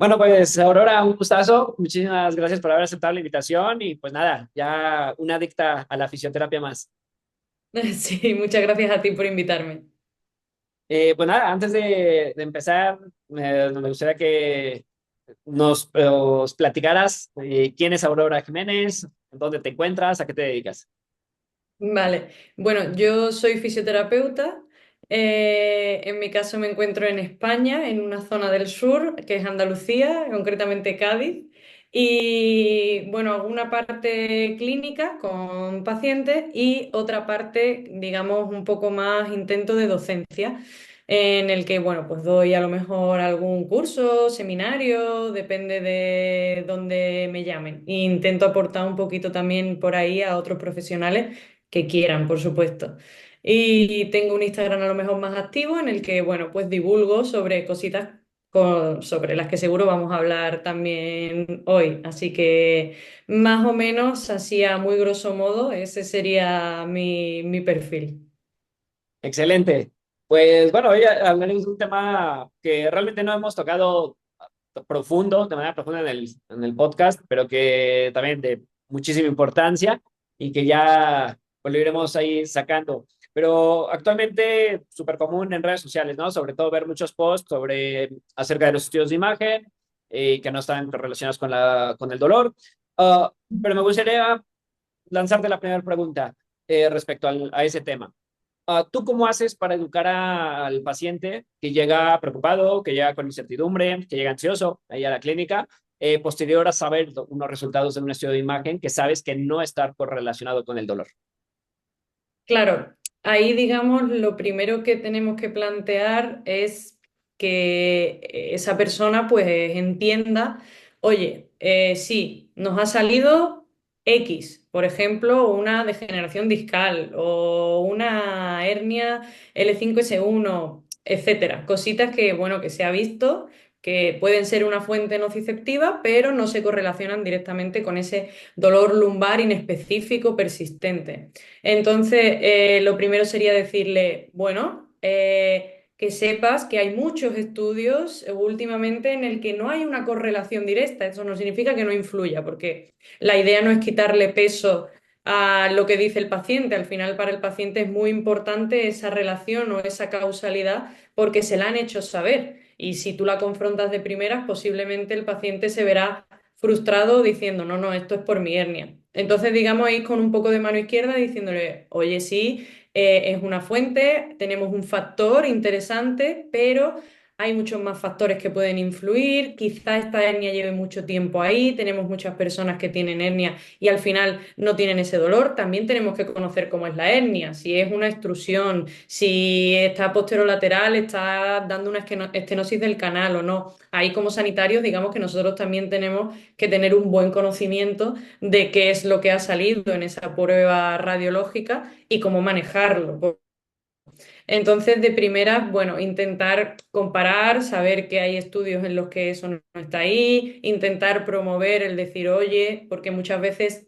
Bueno, pues Aurora, un gustazo. Muchísimas gracias por haber aceptado la invitación y pues nada, ya una adicta a la fisioterapia más. Sí, muchas gracias a ti por invitarme. Pues nada, antes de empezar, me gustaría que nos platicaras quién es Aurora Jiménez, dónde te encuentras, a qué te dedicas. Vale, bueno, yo soy fisioterapeuta. En mi caso me encuentro en España, en una zona del sur, que es Andalucía, concretamente Cádiz. Y bueno, hago una parte clínica con pacientes y otra parte, digamos, un poco más intento de docencia, en el que, bueno, pues doy a lo mejor algún curso, seminario, depende de dónde me llamen. E intento aportar un poquito también por ahí a otros profesionales que quieran, por supuesto. Y tengo un Instagram a lo mejor más activo en el que, bueno, pues divulgo sobre cositas sobre las que seguro vamos a hablar también hoy. Así que más o menos, así a muy grosso modo, ese sería mi perfil. Excelente. Pues bueno, hoy hablaremos de un tema que realmente no hemos tocado profundo, de manera profunda en el podcast, pero que también de muchísima importancia y que ya pues, lo iremos ahí sacando. Pero actualmente súper común en redes sociales, ¿no? Sobre todo ver muchos posts acerca de los estudios de imagen que no están relacionados con el dolor. Pero me gustaría lanzarte la primera pregunta respecto a ese tema. ¿Tú cómo haces para educar al paciente que llega preocupado, que llega con incertidumbre, que llega ansioso ahí a la clínica, posterior a saber unos resultados de un estudio de imagen que sabes que no está correlacionado con el dolor? Claro, ahí digamos lo primero que tenemos que plantear es que esa persona pues entienda, oye, sí, nos ha salido X, por ejemplo, una degeneración discal o una hernia L5S1, etcétera, cositas que, bueno, que se ha visto que pueden ser una fuente nociceptiva, pero no se correlacionan directamente con ese dolor lumbar inespecífico persistente. Entonces, lo primero sería decirle, bueno, que sepas que hay muchos estudios últimamente en el que no hay una correlación directa. Eso no significa que no influya, porque la idea no es quitarle peso a lo que dice el paciente. Al final, para el paciente es muy importante esa relación o esa causalidad porque se la han hecho saber. Y si tú la confrontas de primeras, posiblemente el paciente se verá frustrado diciendo, no, no, esto es por mi hernia. Entonces, digamos, ahí con un poco de mano izquierda diciéndole, oye, sí, es una fuente, tenemos un factor interesante, pero hay muchos más factores que pueden influir. Quizá esta hernia lleve mucho tiempo ahí, tenemos muchas personas que tienen hernia y al final no tienen ese dolor. También tenemos que conocer cómo es la hernia, si es una extrusión, si está posterolateral, está dando una estenosis del canal o no. Ahí como sanitarios, digamos que nosotros también tenemos que tener un buen conocimiento de qué es lo que ha salido en esa prueba radiológica y cómo manejarlo. Entonces, de primera, bueno, intentar comparar, saber que hay estudios en los que eso no está ahí, intentar promover el decir, oye, porque muchas veces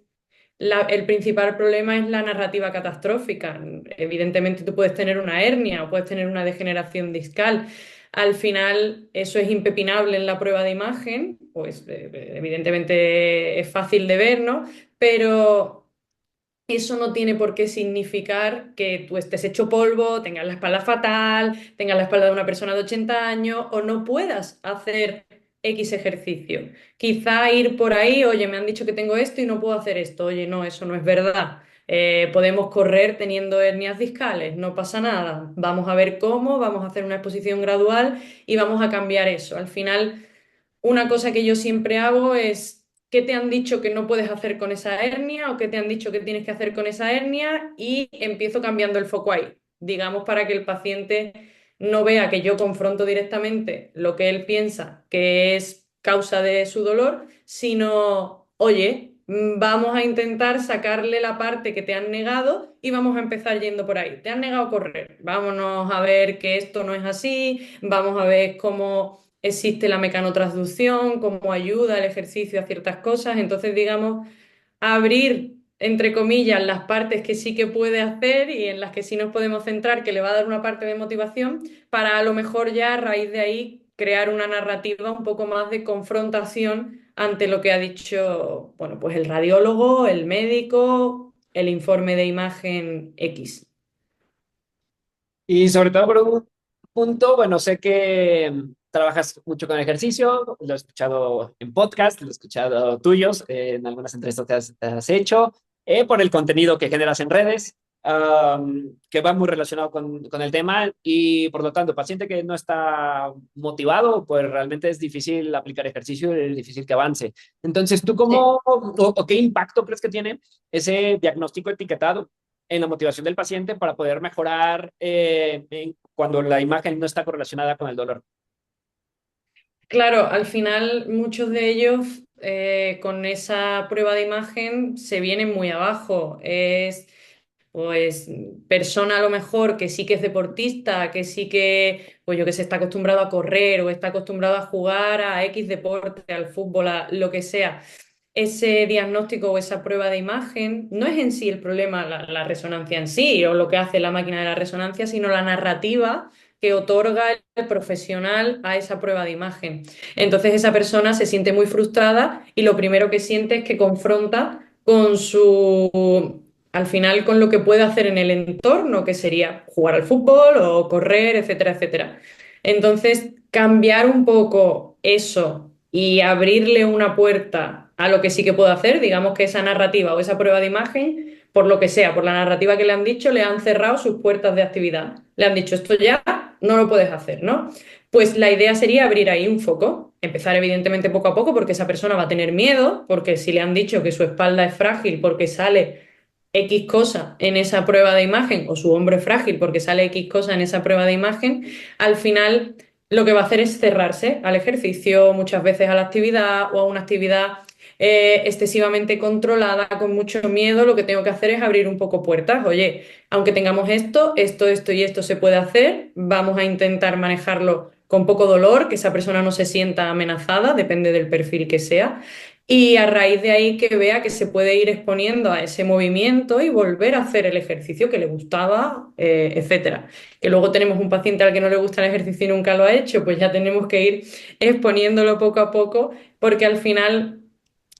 el principal problema es la narrativa catastrófica. Evidentemente tú puedes tener una hernia o puedes tener una degeneración discal. Al final eso es impepinable en la prueba de imagen, pues evidentemente es fácil de ver, ¿no? Pero eso no tiene por qué significar que tú estés hecho polvo, tengas la espalda fatal, tengas la espalda de una persona de 80 años o no puedas hacer X ejercicio. Quizá ir por ahí, oye, me han dicho que tengo esto y no puedo hacer esto. Oye, no, eso no es verdad. Podemos correr teniendo hernias discales, no pasa nada. Vamos a ver cómo, vamos a hacer una exposición gradual y vamos a cambiar eso. Al final, una cosa que yo siempre hago es, ¿qué te han dicho que no puedes hacer con esa hernia o qué te han dicho que tienes que hacer con esa hernia? Y empiezo cambiando el foco ahí, digamos, para que el paciente no vea que yo confronto directamente lo que él piensa que es causa de su dolor, sino, oye, vamos a intentar sacarle la parte que te han negado y vamos a empezar yendo por ahí. Te han negado correr, vámonos a ver que esto no es así, vamos a ver cómo existe la mecanotransducción, cómo ayuda el ejercicio a ciertas cosas. Entonces, digamos, abrir, entre comillas, las partes que sí que puede hacer y en las que sí nos podemos centrar, que le va a dar una parte de motivación, para a lo mejor ya a raíz de ahí crear una narrativa un poco más de confrontación ante lo que ha dicho, bueno, pues el radiólogo, el médico, el informe de imagen X. Y sobre todo por un punto, bueno, sé que trabajas mucho con ejercicio, lo he escuchado en podcast, lo he escuchado tuyos, en algunas entrevistas que has hecho, por el contenido que generas en redes, que va muy relacionado con el tema y por lo tanto, paciente que no está motivado, pues realmente es difícil aplicar ejercicio y es difícil que avance. Entonces, ¿tú Sí. cómo o qué impacto crees que tiene ese diagnóstico etiquetado en la motivación del paciente para poder mejorar cuando la imagen no está correlacionada con el dolor? Claro, al final muchos de ellos con esa prueba de imagen se vienen muy abajo. Es pues persona a lo mejor que sí que es deportista, que sí que, pues yo que sé, está acostumbrado a correr o está acostumbrado a jugar a X deporte, al fútbol, a lo que sea. Ese diagnóstico o esa prueba de imagen no es en sí el problema, la resonancia en sí o lo que hace la máquina de la resonancia, sino la narrativa que otorga el profesional a esa prueba de imagen. Entonces esa persona se siente muy frustrada y lo primero que siente es que confronta con su, al final, con lo que puede hacer en el entorno, que sería jugar al fútbol o correr, etcétera, etcétera. Entonces, cambiar un poco eso y abrirle una puerta a lo que sí que puedo hacer, digamos que esa narrativa o esa prueba de imagen, por lo que sea, por la narrativa que le han dicho, le han cerrado sus puertas de actividad. Le han dicho, esto ya no lo puedes hacer, ¿no? Pues la idea sería abrir ahí un foco, empezar evidentemente poco a poco, porque esa persona va a tener miedo, porque si le han dicho que su espalda es frágil porque sale X cosa en esa prueba de imagen, o su hombro es frágil porque sale X cosa en esa prueba de imagen, al final lo que va a hacer es cerrarse al ejercicio, muchas veces a la actividad o a una actividad excesivamente controlada, con mucho miedo. Lo que tengo que hacer es abrir un poco puertas. Oye, aunque tengamos esto y esto se puede hacer, vamos a intentar manejarlo con poco dolor, que esa persona no se sienta amenazada, depende del perfil que sea. Y a raíz de ahí que vea que se puede ir exponiendo a ese movimiento y volver a hacer el ejercicio que le gustaba, etcétera. Que luego tenemos un paciente al que no le gusta el ejercicio y nunca lo ha hecho, pues ya tenemos que ir exponiéndolo poco a poco, porque al final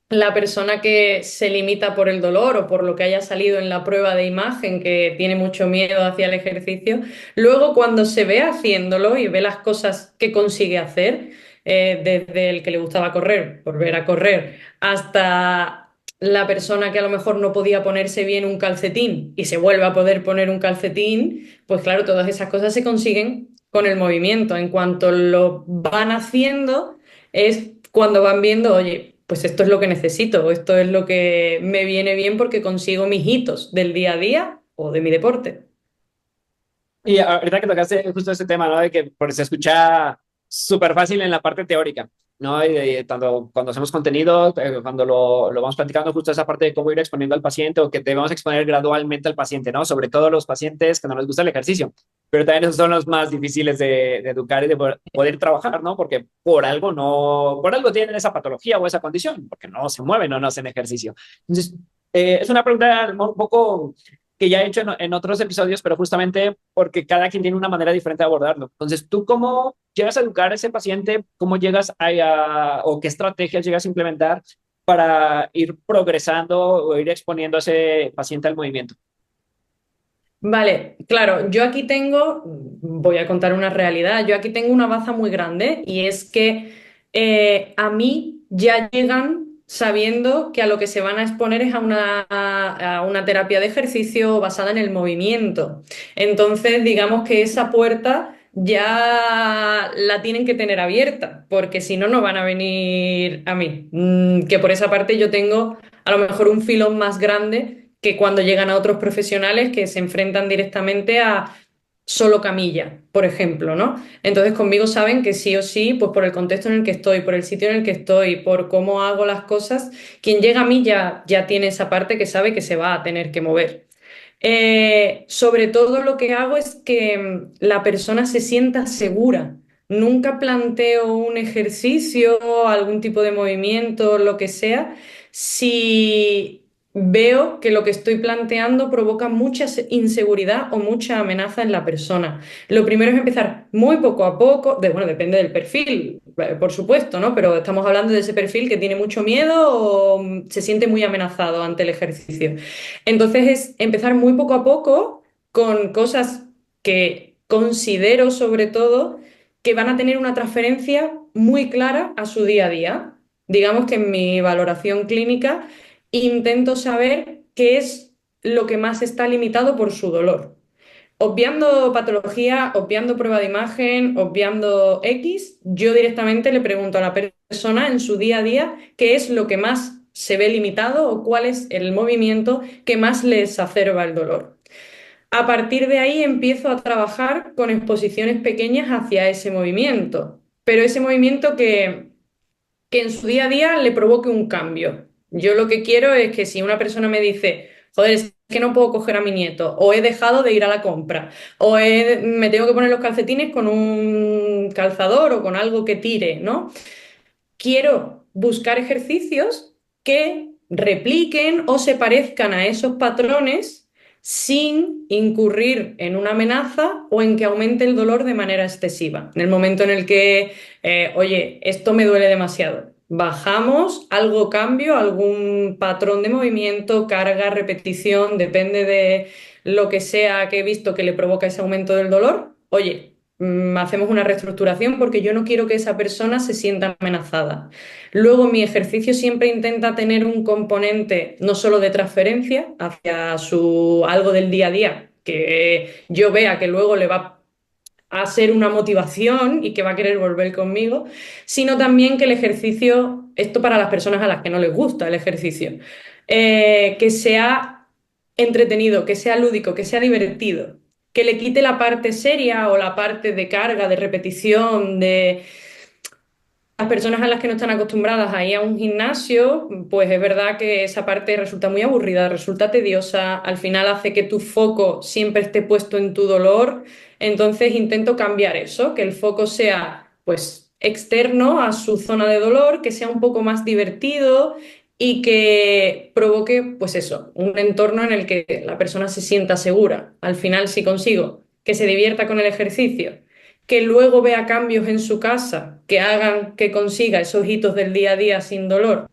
la persona que se limita por el dolor o por lo que haya salido en la prueba de imagen, que tiene mucho miedo hacia el ejercicio, luego cuando se ve haciéndolo y ve las cosas que consigue hacer, desde el que le gustaba correr, volver a correr, hasta la persona que a lo mejor no podía ponerse bien un calcetín y se vuelve a poder poner un calcetín, pues claro, todas esas cosas se consiguen con el movimiento. En cuanto lo van haciendo, es cuando van viendo, oye, pues esto es lo que necesito, o esto es lo que me viene bien porque consigo mis hitos del día a día o de mi deporte. Y ahorita que tocaste justo ese tema, ¿no? De que se escucha súper fácil en la parte teórica, ¿no? Y tanto cuando hacemos contenido, cuando lo vamos platicando, justo esa parte de cómo ir exponiendo al paciente o que debemos exponer gradualmente al paciente, ¿no? Sobre todo los pacientes que no les gusta el ejercicio, pero también esos son los más difíciles de educar y de poder trabajar, ¿no? Porque por algo no, por algo tienen esa patología o esa condición, porque no se mueven o no hacen ejercicio. Entonces, es una pregunta un poco que ya he hecho en otros episodios, pero justamente porque cada quien tiene una manera diferente de abordarlo. Entonces, ¿tú cómo llegas a educar a ese paciente? ¿Cómo llegas o qué estrategias llegas a implementar para ir progresando o ir exponiendo a ese paciente al movimiento? Vale, claro, yo aquí tengo, voy a contar una realidad, yo aquí tengo una baza muy grande y es que a mí ya llegan sabiendo que a lo que se van a exponer es a una terapia de ejercicio basada en el movimiento. Entonces, digamos que esa puerta ya la tienen que tener abierta, porque si no, no van a venir a mí. Que por esa parte yo tengo a lo mejor un filón más grande que cuando llegan a otros profesionales que se enfrentan directamente a solo camilla, por ejemplo, ¿no? Entonces conmigo saben que sí o sí, pues por el contexto en el que estoy, por el sitio en el que estoy, por cómo hago las cosas, quien llega a mí ya tiene esa parte que sabe que se va a tener que mover. Sobre todo lo que hago es que la persona se sienta segura. Nunca planteo un ejercicio, algún tipo de movimiento, lo que sea, si veo que lo que estoy planteando provoca mucha inseguridad o mucha amenaza en la persona. Lo primero es empezar muy poco a poco, bueno, depende del perfil, por supuesto, ¿no? Pero estamos hablando de ese perfil que tiene mucho miedo o se siente muy amenazado ante el ejercicio. Entonces es empezar muy poco a poco con cosas que considero sobre todo que van a tener una transferencia muy clara a su día a día. Digamos que en mi valoración clínica intento saber qué es lo que más está limitado por su dolor. Obviando patología, obviando prueba de imagen, obviando X, yo directamente le pregunto a la persona en su día a día qué es lo que más se ve limitado o cuál es el movimiento que más le exacerba el dolor. A partir de ahí empiezo a trabajar con exposiciones pequeñas hacia ese movimiento, pero ese movimiento que en su día a día le provoque un cambio. Yo lo que quiero es que si una persona me dice, joder, es que no puedo coger a mi nieto, o he dejado de ir a la compra, me tengo que poner los calcetines con un calzador o con algo que tire, ¿no? Quiero buscar ejercicios que repliquen o se parezcan a esos patrones sin incurrir en una amenaza o en que aumente el dolor de manera excesiva. En el momento en el que, oye, esto me duele demasiado, bajamos, algo cambio, algún patrón de movimiento, carga, repetición, depende de lo que sea que he visto que le provoca ese aumento del dolor. Oye, hacemos una reestructuración porque yo no quiero que esa persona se sienta amenazada. Luego, mi ejercicio siempre intenta tener un componente no solo de transferencia hacia su algo del día a día, que yo vea que luego le va a ser una motivación y que va a querer volver conmigo, sino también que el ejercicio, esto para las personas a las que no les gusta el ejercicio, que sea entretenido, que sea lúdico, que sea divertido, que le quite la parte seria o la parte de carga, de repetición, de las personas a las que no están acostumbradas a ir a un gimnasio, pues es verdad que esa parte resulta muy aburrida, resulta tediosa, al final hace que tu foco siempre esté puesto en tu dolor, entonces intento cambiar eso, que el foco sea pues externo a su zona de dolor, que sea un poco más divertido y que provoque pues eso, un entorno en el que la persona se sienta segura. Al final, si consigo que se divierta con el ejercicio, que luego vea cambios en su casa que hagan que consiga esos hitos del día a día sin dolor,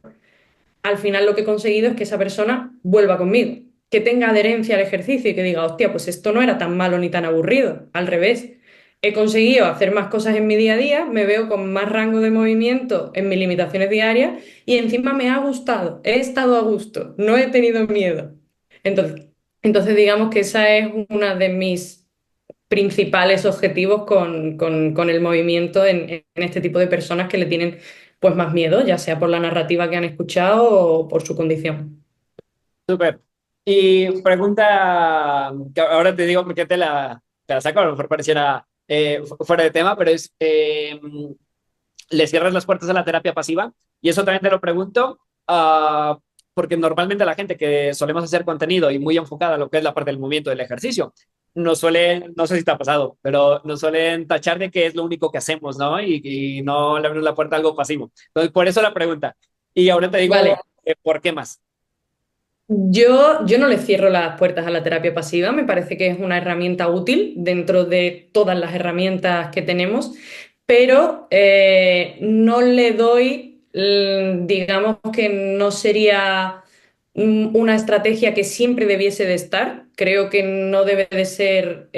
al final lo que he conseguido es que esa persona vuelva conmigo, que tenga adherencia al ejercicio y que diga, hostia, pues esto no era tan malo ni tan aburrido, al revés. He conseguido hacer más cosas en mi día a día, me veo con más rango de movimiento en mis limitaciones diarias y encima me ha gustado, he estado a gusto, no he tenido miedo. Entonces, entonces digamos que esa es una de mis principales objetivos con el movimiento en este tipo de personas que le tienen pues más miedo, ya sea por la narrativa que han escuchado o por su condición. Súper. Y pregunta, que ahora te digo por qué te la saco, a lo mejor pareciera fuera de tema, pero es, ¿le cierras las puertas a la terapia pasiva? Y eso también te lo pregunto, porque normalmente la gente que solemos hacer contenido y muy enfocada a lo que es la parte del movimiento del ejercicio, nos suelen, no sé si te ha pasado, pero nos suelen tachar de que es lo único que hacemos, ¿no? Y no le abrimos la puerta a algo pasivo. Entonces, por eso la pregunta. Y ahora te digo, Vale, ¿por qué más? yo no le cierro las puertas a la terapia pasiva, me parece que es una herramienta útil dentro de todas las herramientas que tenemos, pero no le doy, digamos que no sería una estrategia que siempre debiese de estar. Creo que no debe de ser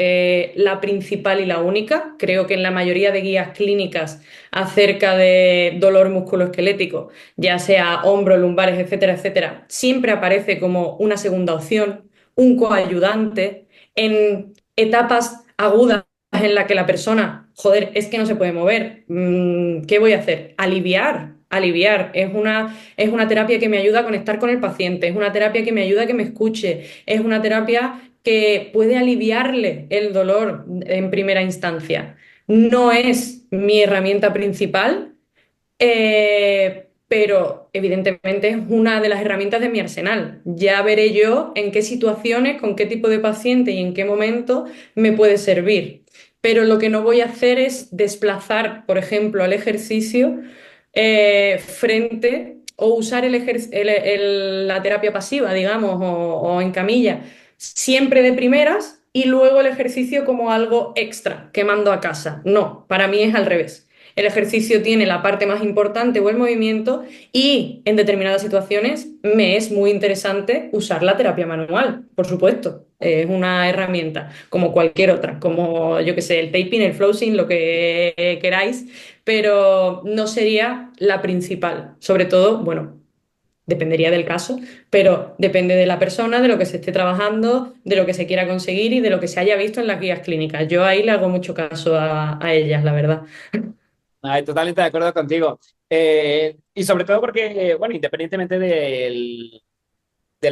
la principal y la única. Creo que en la mayoría de guías clínicas acerca de dolor musculoesquelético, ya sea hombro, lumbares, etcétera, etcétera, siempre aparece como una segunda opción, un coayudante en etapas agudas en la que la persona, joder, es que no se puede mover. ¿Qué voy a hacer? Aliviar. Aliviar. Es una terapia que me ayuda a conectar con el paciente, es una terapia que me ayuda a que me escuche, es una terapia que puede aliviarle el dolor en primera instancia. No es mi herramienta principal, pero evidentemente es una de las herramientas de mi arsenal. Ya veré yo en qué situaciones, con qué tipo de paciente y en qué momento me puede servir. Pero lo que no voy a hacer es desplazar, por ejemplo, al ejercicio frente o usar la terapia pasiva, digamos, o en camilla, siempre de primeras y luego el ejercicio como algo extra que mando a casa. No, para mí es al revés. El ejercicio tiene la parte más importante o el movimiento y en determinadas situaciones me es muy interesante usar la terapia manual, por supuesto. Es una herramienta como cualquier otra, como yo que sé, el taping, el flossing, lo que queráis, pero no sería la principal. Sobre todo, bueno, dependería del caso, pero depende de la persona, de lo que se esté trabajando, de lo que se quiera conseguir y de lo que se haya visto en las guías clínicas. Yo ahí le hago mucho caso a ellas, la verdad. Ay, totalmente de acuerdo contigo. Y sobre todo porque, bueno, independientemente del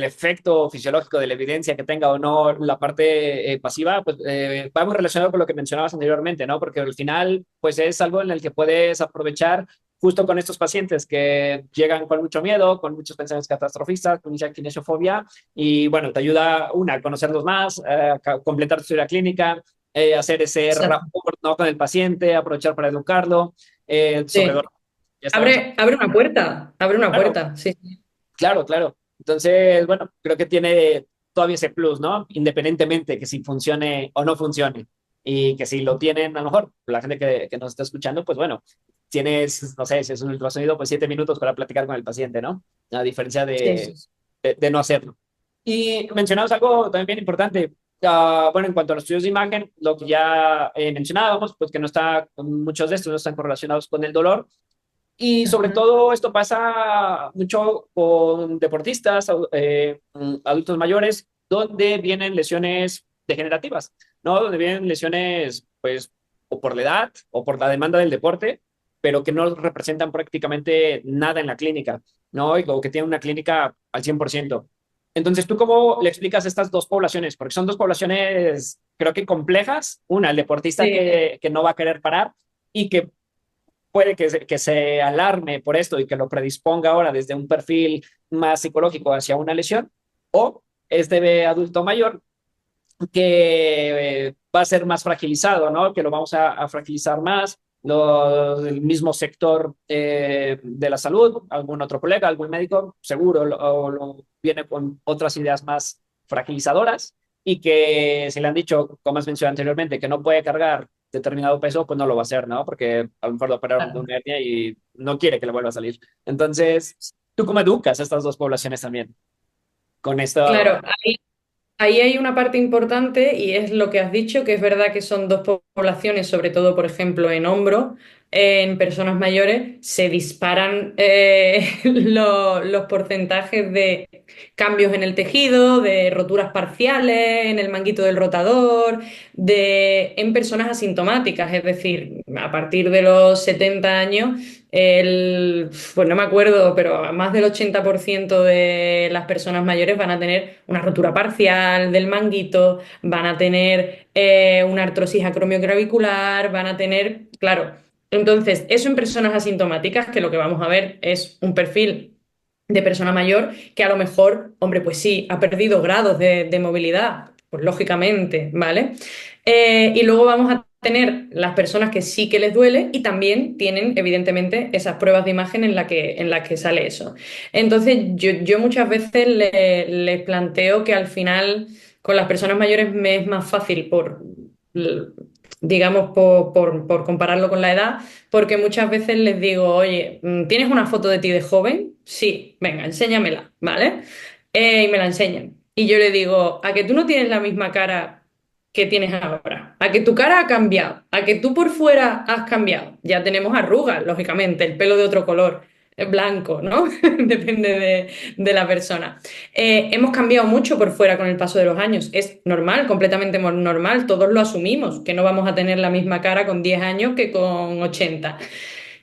efecto fisiológico, de la evidencia que tenga o no la parte pasiva, pues va muy relacionado con lo que mencionabas anteriormente, ¿no? Porque al final, pues es algo en el que puedes aprovechar justo con estos pacientes que llegan con mucho miedo, con muchos pensamientos catastrofistas, con mucha kinesiofobia, y bueno, te ayuda, una, a conocerlos más, a completar tu historia clínica, hacer ese Exacto. rapport, ¿no? Con el paciente, aprovechar para educarlo, sobre todo, Sí. ya estamos. Abre una Claro, puerta, sí. claro, claro. Entonces, bueno, creo que tiene todavía ese plus, ¿no? Independientemente que si funcione o no funcione. Y que si lo tienen, a lo mejor, la gente que nos está escuchando, pues bueno, tienes, no sé, si es un ultrasonido, pues 7 minutos para platicar con el paciente, ¿no? A diferencia Sí, sí, sí. de no hacerlo. Y mencionamos algo también bien importante. Bueno, en cuanto a los estudios de imagen, lo que ya mencionábamos, pues que no está, muchos de estos no están correlacionados con el dolor, y sobre Ujú. todo esto pasa mucho con deportistas, adultos mayores, donde vienen lesiones degenerativas, ¿no? Donde vienen lesiones, pues, o por la edad o por la demanda del deporte, pero que no representan prácticamente nada en la clínica, ¿no? O que tienen una clínica al 100%. Entonces, ¿tú cómo le explicas estas dos poblaciones? Porque son dos poblaciones, creo que complejas. Una, el deportista Sí. que no va a querer parar y que puede que se alarme por esto y que lo predisponga ahora desde un perfil más psicológico hacia una lesión, o este adulto mayor que va a ser más fragilizado, ¿no? Que lo vamos a fragilizar más, el mismo sector de la salud, algún otro colega, algún médico, seguro viene con otras ideas más fragilizadoras y que si le han dicho, como has mencionado anteriormente, que no puede cargar determinado peso, pues no lo va a hacer, ¿no? Porque a lo mejor lo operaron de Claro. una hernia y no quiere que le vuelva a salir. Entonces, ¿tú cómo educas a estas dos poblaciones también? Con esto, Claro, ahí hay una parte importante y es lo que has dicho, que es verdad que son dos poblaciones, sobre todo, por ejemplo, en hombro, en personas mayores, se disparan los porcentajes de cambios en el tejido, de roturas parciales, en el manguito del rotador, en personas asintomáticas, es decir, a partir de los 70 años. Pues no me acuerdo, pero más del 80% de las personas mayores van a tener una rotura parcial del manguito, van a tener una artrosis acromioclavicular, van a tener, claro. Entonces, eso en personas asintomáticas, que lo que vamos a ver es un perfil de persona mayor que a lo mejor, hombre, pues sí, ha perdido grados de movilidad, pues lógicamente, ¿vale? Y luego vamos a tener las personas que sí que les duele y también tienen, evidentemente, esas pruebas de imagen en las que sale eso. Entonces, yo muchas veces les planteo que al final con las personas mayores me es más fácil digamos, por compararlo con la edad, porque muchas veces les digo, oye, ¿tienes una foto de ti de joven? Sí, venga, enséñamela, ¿vale? Y me la enseñan. Y yo le digo, ¿a que tú no tienes la misma cara que tienes ahora? ¿A que tu cara ha cambiado? ¿A que tú por fuera has cambiado? Ya tenemos arrugas, lógicamente, el pelo de otro color, blanco, ¿no? Depende de la persona. Hemos cambiado mucho por fuera con el paso de los años. Es normal, completamente normal, todos lo asumimos, que no vamos a tener la misma cara con 10 años que con 80.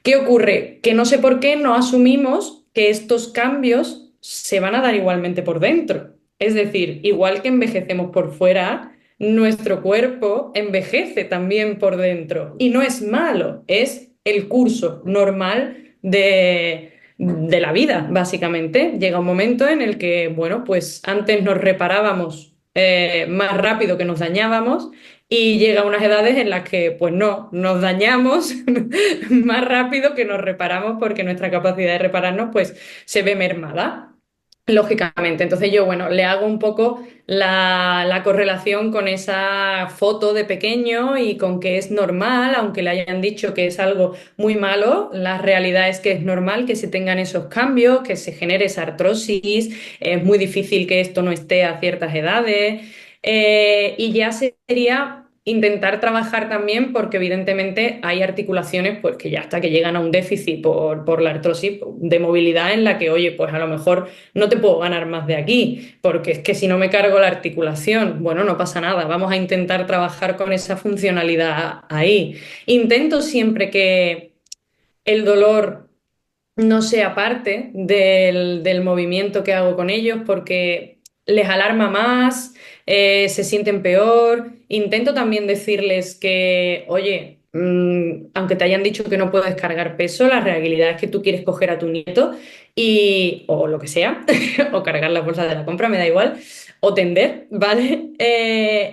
¿Qué ocurre? Que no sé por qué no asumimos que estos cambios se van a dar igualmente por dentro. Es decir, igual que envejecemos por fuera, nuestro cuerpo envejece también por dentro. Y no es malo, es el curso normal de la vida, básicamente. Llega un momento en el que, bueno, pues antes nos reparábamos más rápido que nos dañábamos y llega a unas edades en las que pues no, nos dañamos más rápido que nos reparamos porque nuestra capacidad de repararnos pues se ve mermada. Lógicamente, entonces yo, bueno, le hago un poco la correlación con esa foto de pequeño y con que es normal, aunque le hayan dicho que es algo muy malo, la realidad es que es normal que se tengan esos cambios, que se genere esa artrosis, es muy difícil que esto no esté a ciertas edades, y ya sería intentar trabajar también porque evidentemente hay articulaciones pues que ya hasta que llegan a un déficit por la artrosis de movilidad en la que, oye, pues a lo mejor no te puedo ganar más de aquí, porque es que si no me cargo la articulación, bueno, no pasa nada, vamos a intentar trabajar con esa funcionalidad ahí. Intento siempre que el dolor no sea parte del movimiento que hago con ellos porque les alarma más, se sienten peor. Intento también decirles que, oye, aunque te hayan dicho que no puedes cargar peso, la realidad es que tú quieres coger a tu nieto y, o lo que sea, o cargar las bolsas de la compra, me da igual, o tender, ¿vale?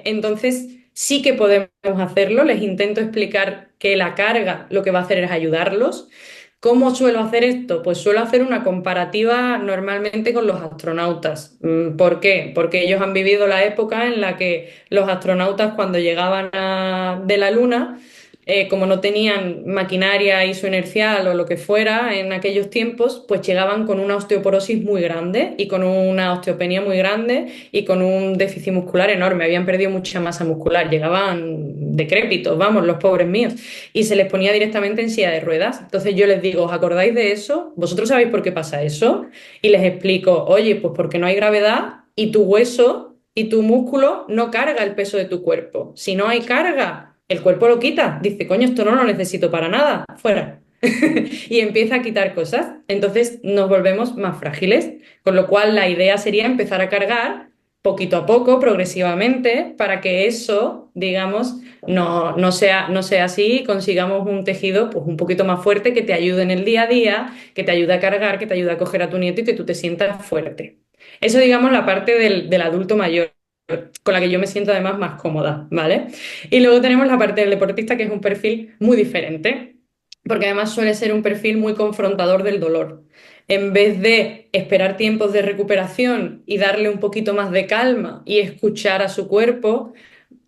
Entonces sí que podemos hacerlo, les intento explicar que la carga lo que va a hacer es ayudarlos. ¿Cómo suelo hacer esto? Pues suelo hacer una comparativa normalmente con los astronautas. ¿Por qué? Porque ellos han vivido la época en la que los astronautas cuando llegaban de la Luna, como no tenían maquinaria isoinercial o lo que fuera en aquellos tiempos, pues llegaban con una osteoporosis muy grande y con una osteopenia muy grande y con un déficit muscular enorme. Habían perdido mucha masa muscular, llegaban decrépitos, vamos, los pobres míos y se les ponía directamente en silla de ruedas. Entonces yo les digo, ¿os acordáis de eso? ¿Vosotros sabéis por qué pasa eso? Y les explico, oye, pues porque no hay gravedad y tu hueso y tu músculo no carga el peso de tu cuerpo. Si no hay carga, el cuerpo lo quita. Dice, coño, esto no lo necesito para nada, fuera. Y empieza a quitar cosas. Entonces nos volvemos más frágiles. Con lo cual la idea sería empezar a cargar poquito a poco, progresivamente, para que eso, digamos, no sea así y consigamos un tejido pues, un poquito más fuerte que te ayude en el día a día, que te ayude a cargar, que te ayude a coger a tu nieto y que tú te sientas fuerte. Eso, digamos, la parte del adulto mayor, con la que yo me siento además más cómoda, ¿vale? Y luego tenemos la parte del deportista, que es un perfil muy diferente, porque además suele ser un perfil muy confrontador del dolor. En vez de esperar tiempos de recuperación y darle un poquito más de calma y escuchar a su cuerpo,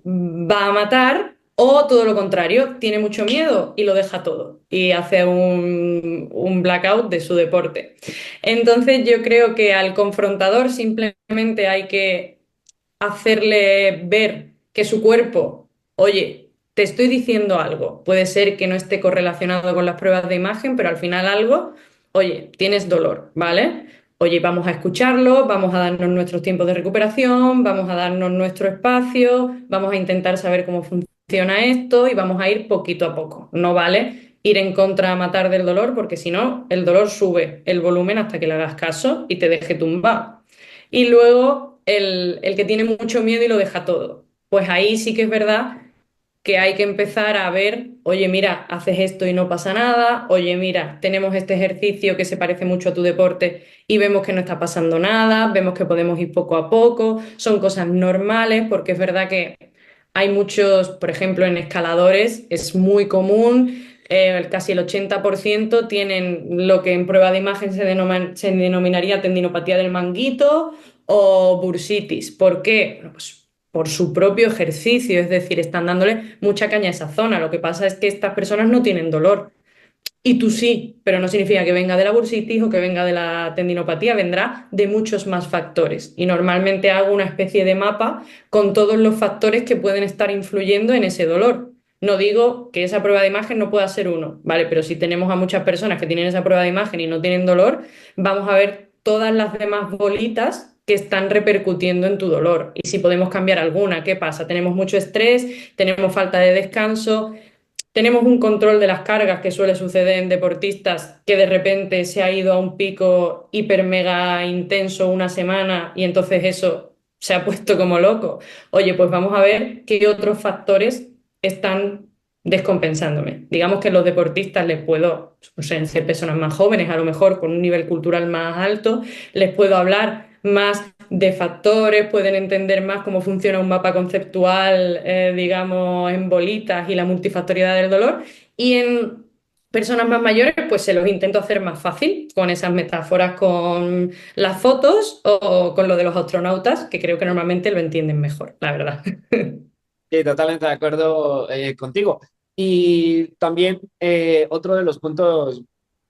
va a matar o todo lo contrario, tiene mucho miedo y lo deja todo y hace un blackout de su deporte. Entonces yo creo que al confrontador simplemente hay que hacerle ver que su cuerpo, oye, te estoy diciendo algo, puede ser que no esté correlacionado con las pruebas de imagen, pero al final algo, oye, tienes dolor, ¿vale? Oye, vamos a escucharlo, vamos a darnos nuestros tiempos de recuperación, vamos a darnos nuestro espacio, vamos a intentar saber cómo funciona esto y vamos a ir poquito a poco. No vale ir en contra a matar del dolor porque si no, el dolor sube el volumen hasta que le hagas caso y te deje tumbado. Y luego el que tiene mucho miedo y lo deja todo. Pues ahí sí que es verdad que hay que empezar a ver, oye, mira, haces esto y no pasa nada, oye, mira, tenemos este ejercicio que se parece mucho a tu deporte y vemos que no está pasando nada, vemos que podemos ir poco a poco, son cosas normales, porque es verdad que hay muchos, por ejemplo, en escaladores es muy común. Casi el 80% tienen lo que en prueba de imagen se denominaría tendinopatía del manguito o bursitis. ¿Por qué? Bueno, pues por su propio ejercicio, es decir, están dándole mucha caña a esa zona. Lo que pasa es que estas personas no tienen dolor. Y tú sí, pero no significa que venga de la bursitis o que venga de la tendinopatía, vendrá de muchos más factores. Y normalmente hago una especie de mapa con todos los factores que pueden estar influyendo en ese dolor. No digo que esa prueba de imagen no pueda ser uno, ¿vale? Pero si tenemos a muchas personas que tienen esa prueba de imagen y no tienen dolor, vamos a ver todas las demás bolitas que están repercutiendo en tu dolor. Y si podemos cambiar alguna, ¿qué pasa? Tenemos mucho estrés, tenemos falta de descanso, tenemos un control de las cargas que suele suceder en deportistas que de repente se ha ido a un pico hiper mega intenso una semana y entonces eso se ha puesto como loco. Oye, pues vamos a ver qué otros factores están descompensándome. Digamos que los deportistas les puedo, suelen ser personas más jóvenes, a lo mejor con un nivel cultural más alto, les puedo hablar más de factores, pueden entender más cómo funciona un mapa conceptual, digamos, en bolitas y la multifactoriedad del dolor. Y en personas más mayores, pues se los intento hacer más fácil con esas metáforas, con las fotos o con lo de los astronautas, que creo que normalmente lo entienden mejor, la verdad. Sí, totalmente de acuerdo contigo. Y también otro de los puntos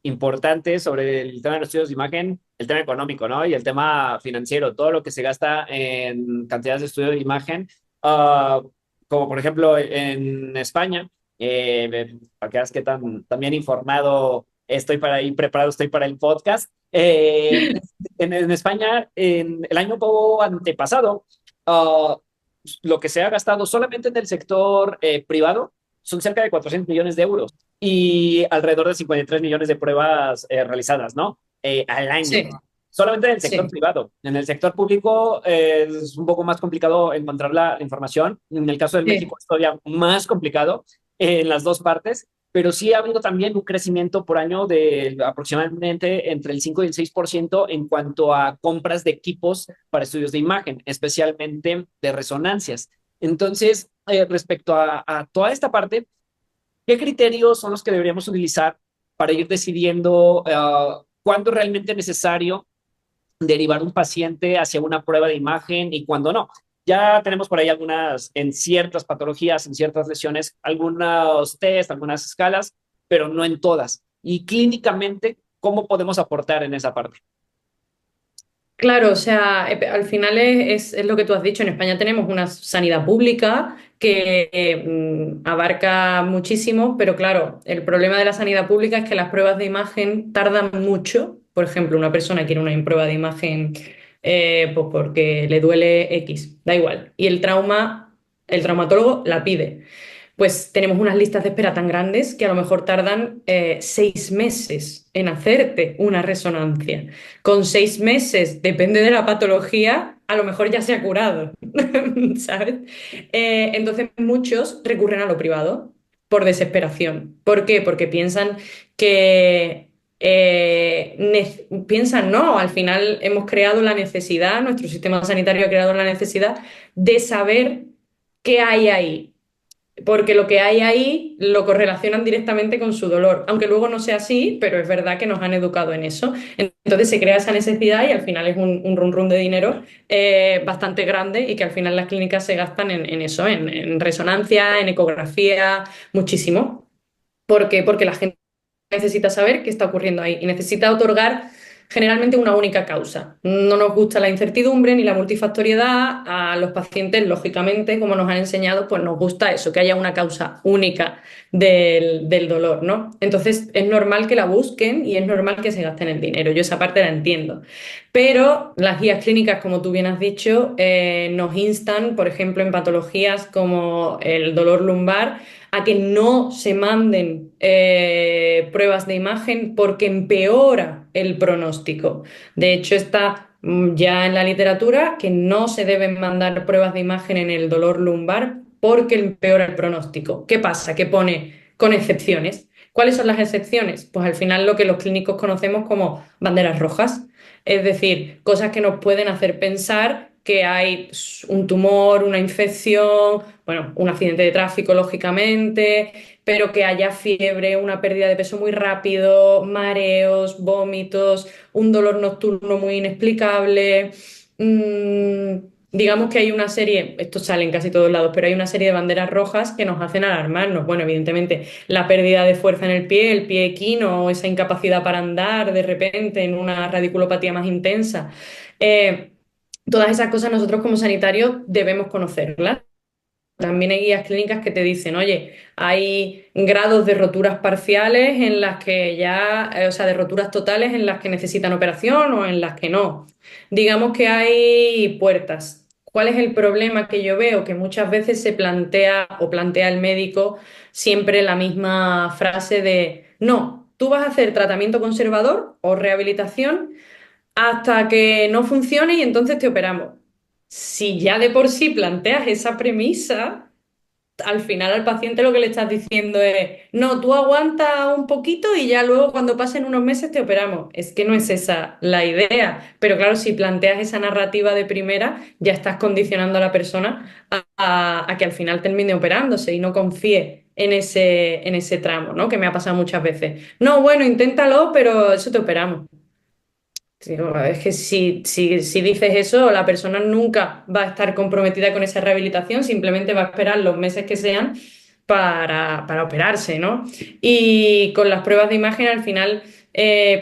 importantes sobre el tema de los estudios de imagen, el tema económico, ¿no? Y el tema financiero, todo lo que se gasta en cantidades de estudio de imagen, ah, como por ejemplo en España, para que veas qué tan bien informado estoy para ir preparado, estoy para el podcast. En España, en el año antepasado, ah, lo que se ha gastado solamente en el sector privado son cerca de 400 millones de euros y alrededor de 53 millones de pruebas realizadas, ¿no? Al año. Sí, Solamente en el sector sí. privado. En el sector público es un poco más complicado encontrar la información. En el caso de México Sí. es todavía más complicado en las dos partes, pero sí ha habido también un crecimiento por año de aproximadamente entre el 5 y el 6% en cuanto a compras de equipos para estudios de imagen, especialmente de resonancias. Entonces, respecto a toda esta parte, ¿qué criterios son los que deberíamos utilizar para ir decidiendo cuándo es realmente necesario derivar un paciente hacia una prueba de imagen y cuándo no? Ya tenemos por ahí algunas, en ciertas patologías, en ciertas lesiones, algunos test, algunas escalas, pero no en todas. Y clínicamente, ¿cómo podemos aportar en esa parte? Claro, o sea, al final es lo que tú has dicho. En España tenemos una sanidad pública que abarca muchísimo, pero claro, el problema de la sanidad pública es que las pruebas de imagen tardan mucho. Por ejemplo, una persona quiere una prueba de imagen pues porque le duele X, da igual. Y el traumatólogo la pide. Pues tenemos unas listas de espera tan grandes que a lo mejor tardan 6 meses en hacerte una resonancia. Con 6 meses, depende de la patología, a lo mejor ya se ha curado, ¿sabes? Entonces muchos recurren a lo privado por desesperación. ¿Por qué? Porque piensan que... piensan, no, al final hemos creado la necesidad, nuestro sistema sanitario ha creado la necesidad de saber qué hay ahí, porque lo que hay ahí lo correlacionan directamente con su dolor, aunque luego no sea así, pero es verdad que nos han educado en eso. Entonces se crea esa necesidad y al final es un run run de dinero bastante grande y que al final las clínicas se gastan en eso, en resonancia, en ecografía, muchísimo. ¿Por qué? Porque la gente necesita saber qué está ocurriendo ahí y necesita otorgar generalmente una única causa. No nos gusta la incertidumbre ni la multifactoriedad. A los pacientes, lógicamente, como nos han enseñado, pues nos gusta eso, que haya una causa única del dolor, ¿no? Entonces es normal que la busquen y es normal que se gasten el dinero. Yo esa parte la entiendo. Pero las guías clínicas, como tú bien has dicho, nos instan, por ejemplo, en patologías como el dolor lumbar, a que no se manden pruebas de imagen porque empeora el pronóstico. De hecho, está ya en la literatura que no se deben mandar pruebas de imagen en el dolor lumbar porque empeora el pronóstico. ¿Qué pasa? Que pone con excepciones. ¿Cuáles son las excepciones? Pues al final lo que los clínicos conocemos como banderas rojas, es decir, cosas que nos pueden hacer pensar que hay un tumor, una infección, bueno, un accidente de tráfico, lógicamente, pero que haya fiebre, una pérdida de peso muy rápido, mareos, vómitos, un dolor nocturno muy inexplicable. Digamos que hay una serie, esto sale en casi todos lados, pero hay una serie de banderas rojas que nos hacen alarmarnos. Bueno, evidentemente, la pérdida de fuerza en el pie equino, esa incapacidad para andar de repente en una radiculopatía más intensa. Eh, Todas esas cosas nosotros como sanitarios debemos conocerlas. También hay guías clínicas que te dicen, oye, hay grados de roturas parciales en las que ya, o sea, de roturas totales en las que necesitan operación o en las que no. Digamos que hay puertas. ¿Cuál es el problema que yo veo? Que muchas veces se plantea o plantea el médico siempre la misma frase de, no, tú vas a hacer tratamiento conservador o rehabilitación hasta que no funcione y entonces te operamos. Si ya de por sí planteas esa premisa, al final al paciente lo que le estás diciendo es, no, tú aguanta un poquito y ya luego cuando pasen unos meses te operamos. Es que no es esa la idea. Pero claro, si planteas esa narrativa de primera, ya estás condicionando a la persona a que al final termine operándose y no confíe en ese tramo, ¿no? Que me ha pasado muchas veces. No, bueno, inténtalo, pero eso te operamos. Sí, bueno, es que si dices eso, la persona nunca va a estar comprometida con esa rehabilitación, simplemente va a esperar los meses que sean para operarse, ¿no? Y con las pruebas de imagen al final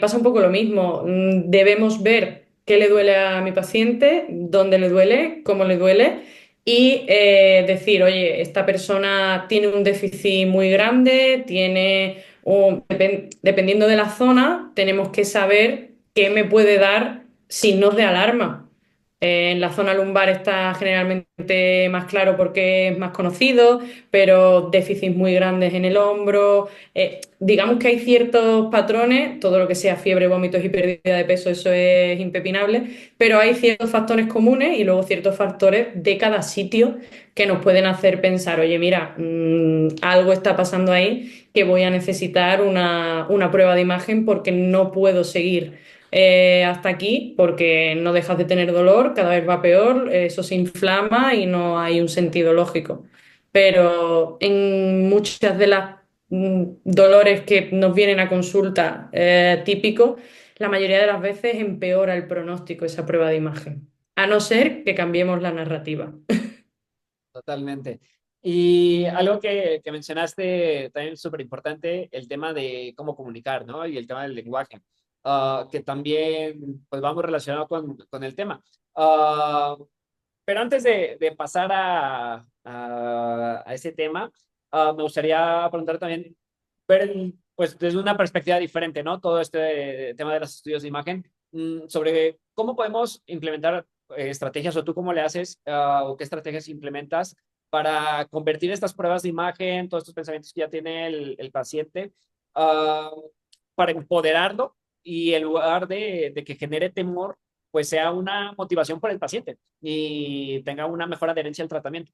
pasa un poco lo mismo. Debemos ver qué le duele a mi paciente, dónde le duele, cómo le duele y decir, oye, esta persona tiene un déficit muy grande, dependiendo de la zona, tenemos que saber qué me puede dar signos de alarma. En la zona lumbar está generalmente más claro porque es más conocido, pero déficits muy grandes en el hombro. Digamos que hay ciertos patrones, todo lo que sea fiebre, vómitos y pérdida de peso, eso es impepinable, pero hay ciertos factores comunes y luego ciertos factores de cada sitio que nos pueden hacer pensar, oye, mira, algo está pasando ahí que voy a necesitar una prueba de imagen porque no puedo seguir hasta aquí porque no dejas de tener dolor, cada vez va peor, eso se inflama y no hay un sentido lógico. Pero en muchas de las dolores que nos vienen a consulta típicos, la mayoría de las veces empeora el pronóstico esa prueba de imagen, a no ser que cambiemos la narrativa. Totalmente. Y algo que mencionaste también súper importante, el tema de cómo comunicar, ¿no? Y el tema del lenguaje, que también pues vamos relacionado con el tema. Ah, pero antes de pasar a ese tema, me gustaría preguntar también, ver pues desde una perspectiva diferente, ¿no? Todo este tema de los estudios de imagen, sobre cómo podemos implementar estrategias o tú cómo le haces o qué estrategias implementas para convertir estas pruebas de imagen, todos estos pensamientos que ya tiene el paciente, ah, para empoderarlo y en lugar de que genere temor, pues sea una motivación para el paciente y tenga una mejor adherencia al tratamiento.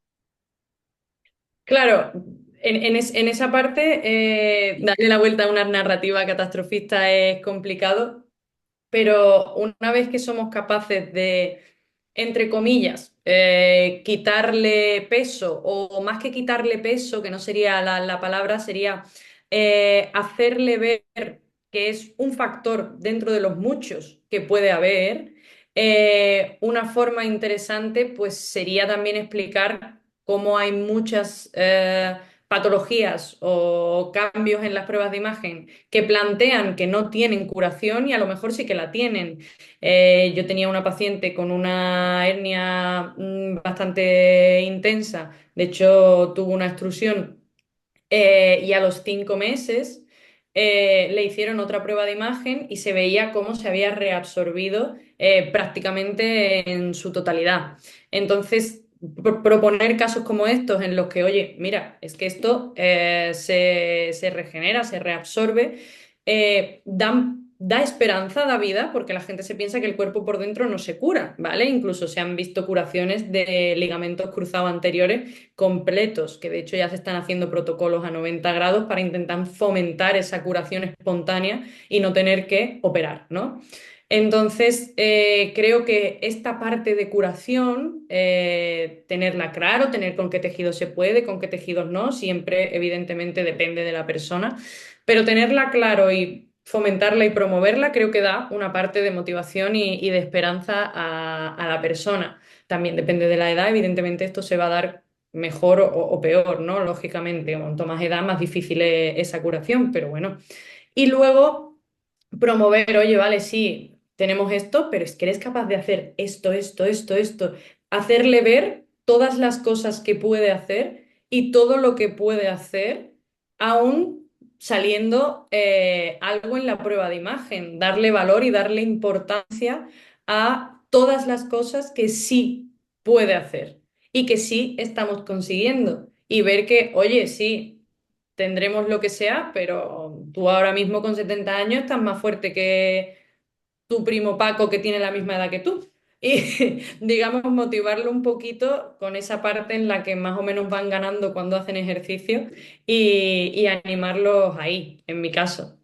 Claro, en esa parte, darle la vuelta a una narrativa catastrofista es complicado, pero una vez que somos capaces de, entre comillas, quitarle peso, o más que quitarle peso, que no sería la palabra, sería hacerle ver que es un factor dentro de los muchos que puede haber, una forma interesante pues sería también explicar cómo hay muchas patologías o cambios en las pruebas de imagen que plantean que no tienen curación y a lo mejor sí que la tienen. Yo tenía una paciente con una hernia bastante intensa, de hecho tuvo una extrusión y a los 5 meses le hicieron otra prueba de imagen y se veía cómo se había reabsorbido prácticamente en su totalidad. Entonces, proponer casos como estos en los que, oye, mira, es que esto se regenera, se reabsorbe, da esperanza, da vida, porque la gente se piensa que el cuerpo por dentro no se cura, ¿vale? Incluso se han visto curaciones de ligamentos cruzados anteriores completos, que de hecho ya se están haciendo protocolos a 90 grados para intentar fomentar esa curación espontánea y no tener que operar, ¿no? Entonces, creo que esta parte de curación, tenerla claro, tener con qué tejidos se puede, con qué tejidos no, siempre evidentemente depende de la persona, pero tenerla claro y fomentarla y promoverla creo que da una parte de motivación y de esperanza a la persona. También depende de la edad, evidentemente esto se va a dar mejor o peor, ¿no? Lógicamente, cuanto más edad, más difícil es esa curación, pero bueno. Y luego promover, oye, vale, sí, tenemos esto, pero es que eres capaz de hacer esto, esto, esto, esto. Hacerle ver todas las cosas que puede hacer y todo lo que puede hacer, aún saliendo algo en la prueba de imagen. Darle valor y darle importancia a todas las cosas que sí puede hacer y que sí estamos consiguiendo. Y ver que, oye, sí tendremos lo que sea, pero tú ahora mismo con 70 años estás más fuerte que tu primo Paco que tiene la misma edad que tú. y, digamos, motivarlo un poquito con esa parte en la que más o menos van ganando cuando hacen ejercicio y animarlos ahí, en mi caso.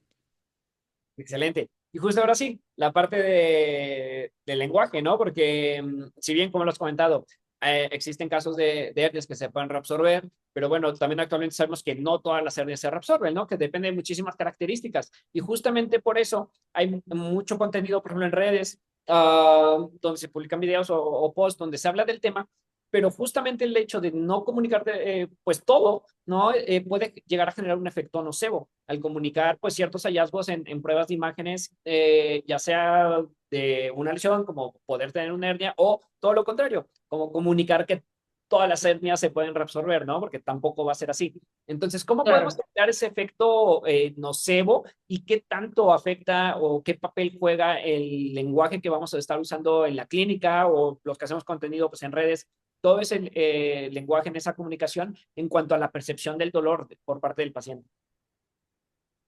Excelente. Y justo ahora sí, la parte del lenguaje, ¿no? Porque si bien, como lo has comentado, existen casos de hernias que se pueden reabsorber, pero bueno, también actualmente sabemos que no todas las hernias se reabsorben, ¿no? Que depende de muchísimas características. Y justamente por eso hay mucho contenido, por ejemplo, en redes, donde se publican videos o posts donde se habla del tema, pero justamente el hecho de no comunicarte, pues todo, ¿no? Puede llegar a generar un efecto nocebo al comunicar, pues, ciertos hallazgos en pruebas de imágenes, ya sea de una lesión, como poder tener una hernia, o todo lo contrario, como comunicar que todas las hernias se pueden reabsorber, ¿no? Porque tampoco va a ser así. Entonces, ¿cómo podemos Claro. evitar ese efecto nocebo y qué tanto afecta o qué papel juega el lenguaje que vamos a estar usando en la clínica o los que hacemos contenido, pues, en redes? Todo ese lenguaje en esa comunicación en cuanto a la percepción del dolor por parte del paciente.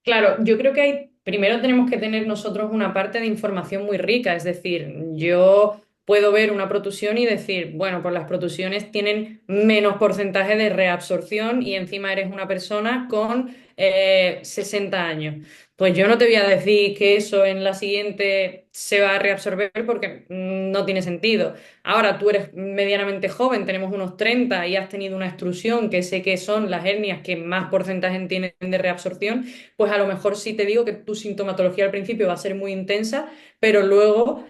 Claro, yo creo que primero tenemos que tener nosotros una parte de información muy rica, es decir, yo puedo ver una protusión y decir, bueno, pues las protusiones tienen menos porcentaje de reabsorción y encima eres una persona con 60 años. Pues yo no te voy a decir que eso en la siguiente se va a reabsorber porque no tiene sentido. Ahora tú eres medianamente joven, tenemos unos 30 y has tenido una extrusión que sé que son las hernias que más porcentaje tienen de reabsorción, pues a lo mejor sí te digo que tu sintomatología al principio va a ser muy intensa, pero luego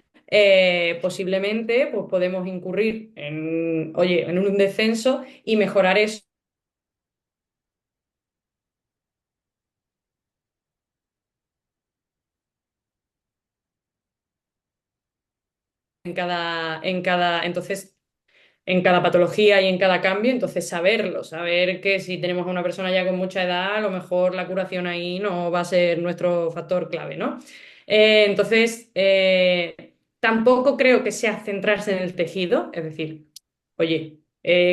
posiblemente pues podemos incurrir en, oye, en un descenso y mejorar eso entonces en cada patología y en cada cambio, entonces saberlo, saber que si tenemos a una persona ya con mucha edad, a lo mejor la curación ahí no va a ser nuestro factor clave, ¿no? Tampoco creo que sea centrarse en el tejido, es decir, oye,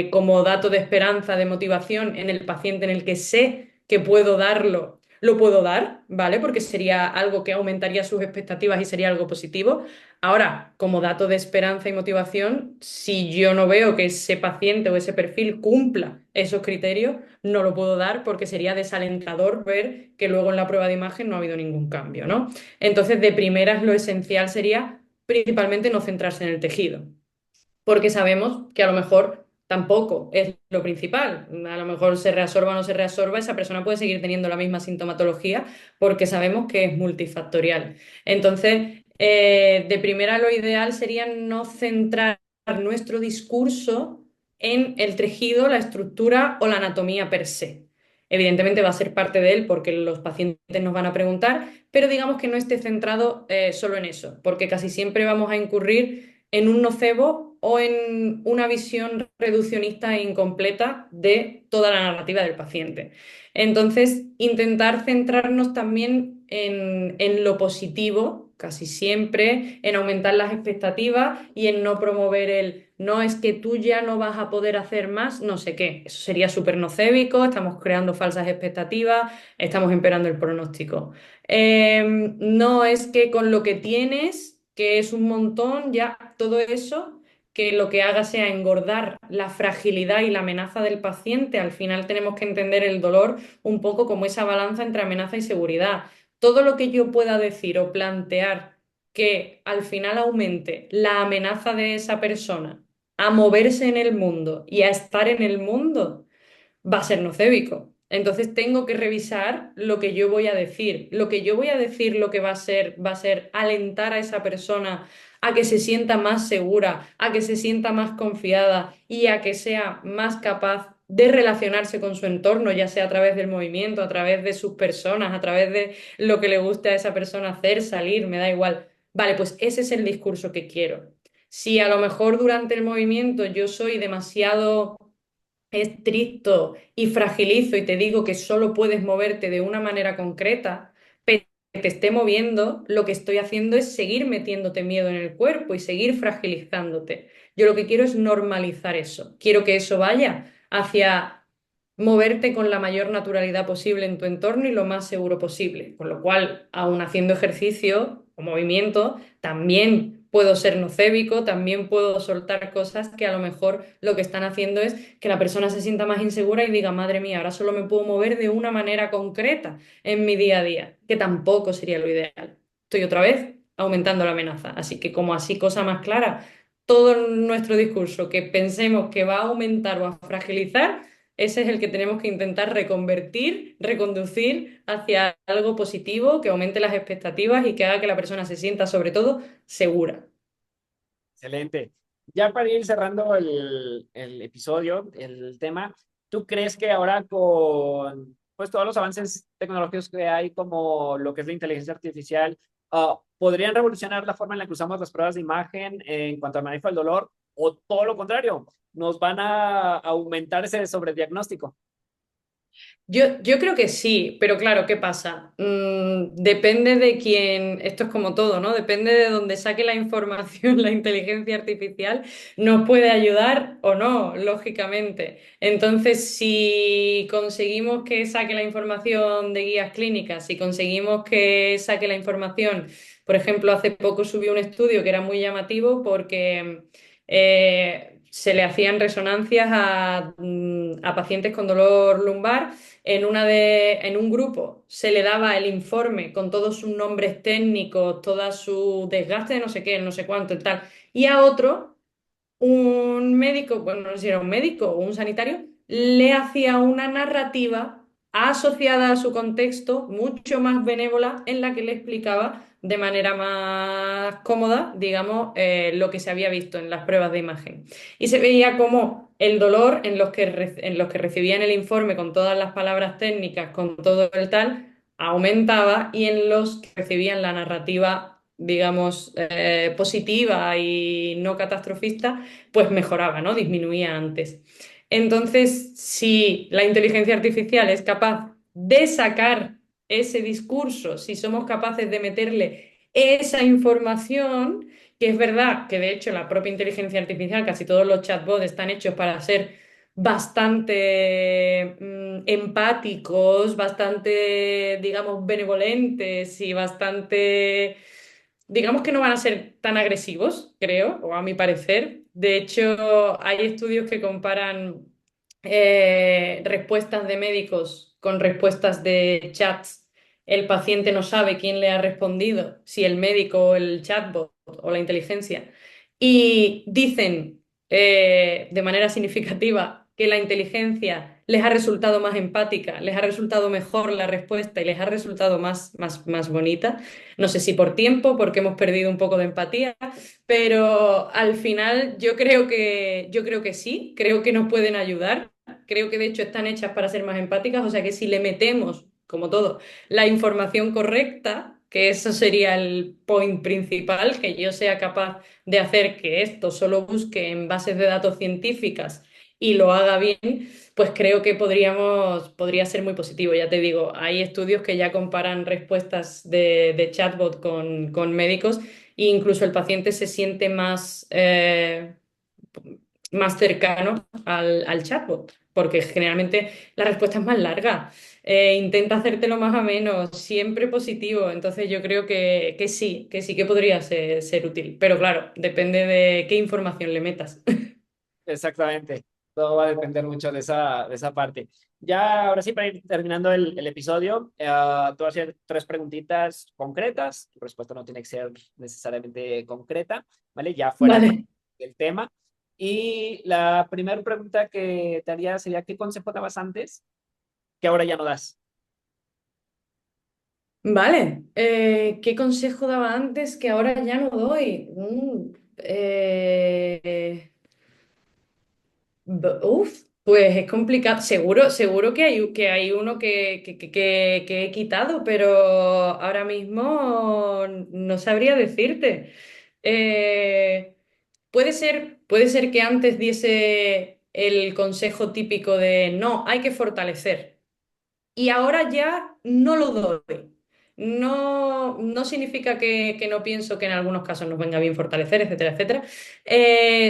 como dato de esperanza, de motivación en el paciente en el que sé que puedo darlo, lo puedo dar, ¿vale? Porque sería algo que aumentaría sus expectativas y sería algo positivo. Ahora, como dato de esperanza y motivación, si yo no veo que ese paciente o ese perfil cumpla esos criterios, no lo puedo dar porque sería desalentador ver que luego en la prueba de imagen no ha habido ningún cambio, ¿no? Entonces, de primeras, lo esencial sería principalmente no centrarse en el tejido, porque sabemos que a lo mejor tampoco es lo principal. A lo mejor se reabsorba o no se reabsorba, esa persona puede seguir teniendo la misma sintomatología porque sabemos que es multifactorial. Entonces, de primera lo ideal sería no centrar nuestro discurso en el tejido, la estructura o la anatomía per se. Evidentemente va a ser parte de él porque los pacientes nos van a preguntar, pero digamos que no esté centrado solo en eso, porque casi siempre vamos a incurrir en un nocebo o en una visión reduccionista e incompleta de toda la narrativa del paciente. Entonces, intentar centrarnos también en lo positivo, casi siempre, en aumentar las expectativas y en no promover el no es que tú ya no vas a poder hacer más, no sé qué. Eso sería súper nocébico, estamos creando falsas expectativas, estamos empeorando el pronóstico. No es que con lo que tienes, que es un montón, ya todo eso, que lo que haga sea engordar la fragilidad y la amenaza del paciente. Al final tenemos que entender el dolor un poco como esa balanza entre amenaza y seguridad. Todo lo que yo pueda decir o plantear que al final aumente la amenaza de esa persona a moverse en el mundo y a estar en el mundo va a ser nocébico. Entonces tengo que revisar lo que yo voy a decir. Lo que yo voy a decir, lo que va a ser alentar a esa persona a que se sienta más segura, a que se sienta más confiada y a que sea más capaz de relacionarse con su entorno, ya sea a través del movimiento, a través de sus personas, a través de lo que le guste a esa persona hacer, salir, me da igual. Vale, pues ese es el discurso que quiero. Si a lo mejor durante el movimiento yo soy demasiado estricto y fragilizo y te digo que solo puedes moverte de una manera concreta, pero que te esté moviendo, lo que estoy haciendo es seguir metiéndote miedo en el cuerpo y seguir fragilizándote. Yo lo que quiero es normalizar eso. Quiero que eso vaya hacia moverte con la mayor naturalidad posible en tu entorno y lo más seguro posible. Con lo cual, aun haciendo ejercicio o movimiento, también puedo ser nocébico, también puedo soltar cosas que a lo mejor lo que están haciendo es que la persona se sienta más insegura y diga, madre mía, ahora solo me puedo mover de una manera concreta en mi día a día, que tampoco sería lo ideal. Estoy otra vez aumentando la amenaza. Así que como así, cosa más clara, todo nuestro discurso que pensemos que va a aumentar o a fragilizar, ese es el que tenemos que intentar reconvertir, reconducir hacia algo positivo, que aumente las expectativas y que haga que la persona se sienta sobre todo segura. Excelente. Ya para ir cerrando el episodio, el tema, ¿tú crees que ahora con pues, todos los avances tecnológicos que hay, como lo que es la inteligencia artificial, podrían revolucionar la forma en la que usamos las pruebas de imagen en cuanto al manejo del dolor? ¿O todo lo contrario, nos van a aumentar ese sobrediagnóstico? Yo creo que sí, pero claro, ¿qué pasa? Depende de quién, esto es como todo, ¿no? Depende de dónde saque la información la inteligencia artificial, nos puede ayudar o no, lógicamente. Entonces, si conseguimos que saque la información de guías clínicas, si conseguimos que saque la información, por ejemplo, hace poco subí un estudio que era muy llamativo porque se le hacían resonancias a pacientes con dolor lumbar en un grupo se le daba el informe con todos sus nombres técnicos, todo su desgaste de no sé qué, no sé cuánto y tal. Y a otro, un médico, bueno, no sé si era un médico o un sanitario, le hacía una narrativa asociada a su contexto, mucho más benévola, en la que le explicaba de manera más cómoda, digamos, lo que se había visto en las pruebas de imagen. Y se veía como el dolor en los que recibían el informe con todas las palabras técnicas, con todo el tal, aumentaba y en los que recibían la narrativa, digamos, positiva y no catastrofista, pues mejoraba, ¿no? Disminuía antes. Entonces, si la inteligencia artificial es capaz de sacar ese discurso, si somos capaces de meterle esa información, que es verdad que de hecho la propia inteligencia artificial, casi todos los chatbots están hechos para ser bastante empáticos, bastante, digamos, benevolentes y bastante, digamos que no van a ser tan agresivos, creo, o a mi parecer. De hecho, hay estudios que comparan respuestas de médicos con respuestas de chats. El paciente no sabe quién le ha respondido, si el médico o el chatbot o la inteligencia. Y dicen de manera significativa que la inteligencia les ha resultado más empática, les ha resultado mejor la respuesta y les ha resultado más bonita. No sé si por tiempo, porque hemos perdido un poco de empatía, pero al final yo creo que sí, creo que nos pueden ayudar. Creo que de hecho están hechas para ser más empáticas, o sea que si le metemos, como todo, la información correcta, que eso sería el point principal, que yo sea capaz de hacer que esto solo busque en bases de datos científicas y lo haga bien, pues creo que podría ser muy positivo. Ya te digo, hay estudios que ya comparan respuestas de chatbot con médicos e incluso el paciente se siente más cercano al chatbot, porque generalmente la respuesta es más larga. Intenta hacértelo más ameno, siempre positivo. Entonces yo creo que sí que podría ser útil. Pero claro, depende de qué información le metas. Exactamente. Todo va a depender mucho de esa parte. Ya, ahora sí, para ir terminando el episodio, te voy a hacer tres preguntitas concretas. Tu respuesta no tiene que ser necesariamente concreta, ¿vale? Ya fuera Vale. del tema. Y la primera pregunta que te haría sería, ¿qué consejo dabas antes que ahora ya no das? Vale. ¿Qué consejo daba antes que ahora ya no doy? Pues es complicado. Seguro que hay uno que he quitado, pero ahora mismo no sabría decirte. Eh, puede ser que antes diese el consejo típico de no, hay que fortalecer. Y ahora ya no lo doy. No significa que no pienso que en algunos casos nos venga bien fortalecer, etcétera, etcétera,